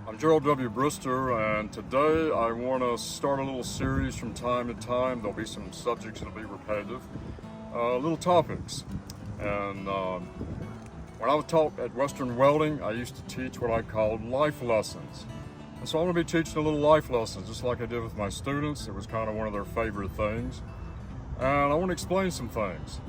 I'm Gerald W. Brister, and today I want to start a little series from time to time. There'll be some subjects that'll be repetitive, little topics. And when I was taught at Western Welding, I used to teach what I called life lessons. And so I'm going to be teaching a little life lessons, just like I did with my students. It was kind of one of their favorite things. And I want to explain some things.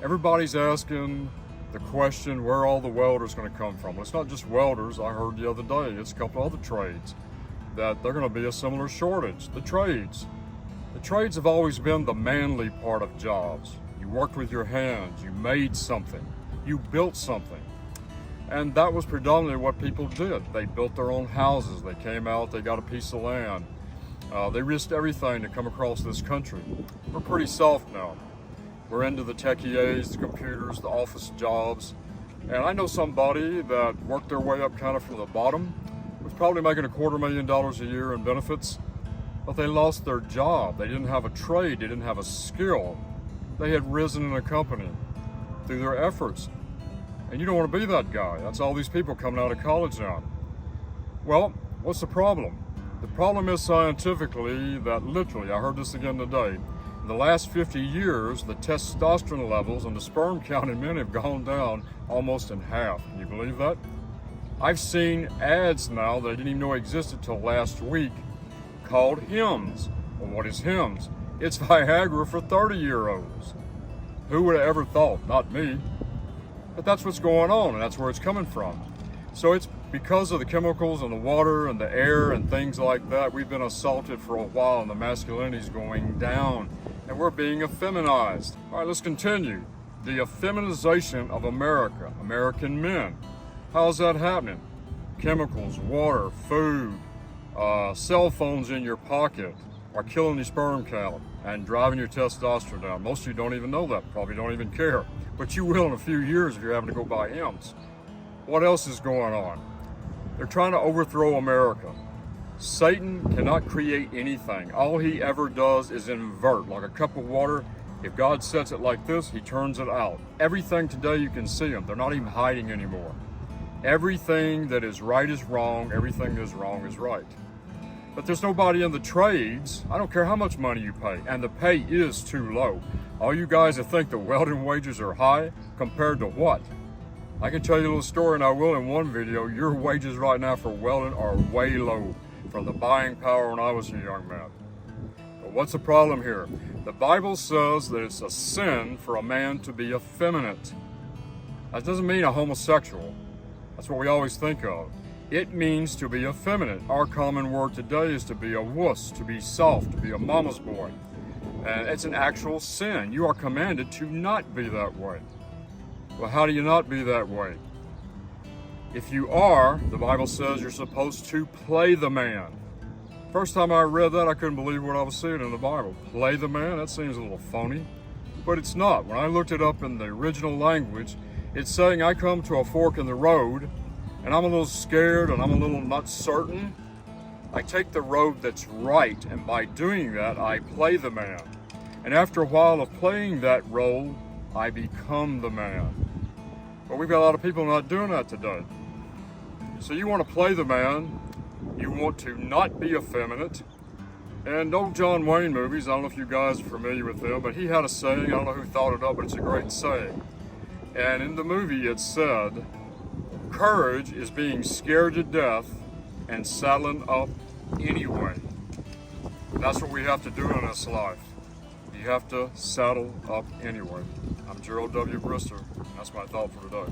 Everybody's asking the question where all the welders going to come from. Well, it's not just welders. I heard the other day, it's a couple other trades that they're going to be a similar shortage. The trades have always been the manly part of jobs. You worked with your hands, you made something, you built something. And that was predominantly what people did. They built their own houses, they came out, they got a piece of land. They risked everything to come across this country. We're pretty soft now. We're into the techie age, the computers, the office jobs. And I know somebody that worked their way up kind of from the bottom, was probably making $250,000 a year in benefits, but they lost their job. They didn't have a trade, they didn't have a skill. They had risen in a company through their efforts. And you don't want to be that guy. That's all these people coming out of college now. Well, what's the problem? The problem is scientifically that literally, I heard this again today, in the last 50 years, the testosterone levels and the sperm count in men have gone down almost in half. Can you believe that? I've seen ads now that I didn't even know existed till last week called Hims. Well, what is Hims? It's Viagra for 30-year-olds. Who would have ever thought? Not me. But that's what's going on, and that's where it's coming from. So it's because of the chemicals and the water and the air and things like that. We've been assaulted for a while, and the masculinity is going down, and we're being effeminized. All right, let's continue. The effeminization of America, American men. How's that happening? Chemicals, water, food, cell phones in your pocket are killing your sperm count and driving your testosterone down. Most of you don't even know that, probably don't even care, but you will in a few years if you're having to go buy Hims. What else is going on? They're trying to overthrow America. Satan cannot create anything. All he ever does is invert, like a cup of water. If God sets it like this, he turns it out. Everything today you can see them. They're not even hiding anymore. Everything that is right is wrong. Everything that is wrong is right. But there's nobody in the trades. I don't care how much money you pay, and the pay is too low. All you guys that think the welding wages are high, compared to what? I can tell you a little story, and I will in one video. Your wages right now for welding are way low from the buying power when I was a young man. But what's the problem here? The Bible says that it's a sin for a man to be effeminate. That doesn't mean a homosexual. That's what we always think of. It means to be effeminate. Our common word today is to be a wuss, to be soft, to be a mama's boy. And it's an actual sin. You are commanded to not be that way. Well, how do you not be that way? If you are, the Bible says you're supposed to play the man. First time I read that, I couldn't believe what I was seeing in the Bible. Play the man? That seems a little phony. But it's not. When I looked it up in the original language, it's saying I come to a fork in the road, and I'm a little scared and I'm a little not certain. I take the road that's right, and by doing that, I play the man. And after a while of playing that role, I become the man. But we've got a lot of people not doing that today. So you want to play the man, you want to not be effeminate. And old John Wayne movies, I don't know if you guys are familiar with them, but he had a saying, I don't know who thought it up, but it's a great saying. And in the movie it said, courage is being scared to death and saddling up anyway. That's what we have to do in this life. You have to saddle up anyway. I'm Gerald W. Brister. That's my thought for today.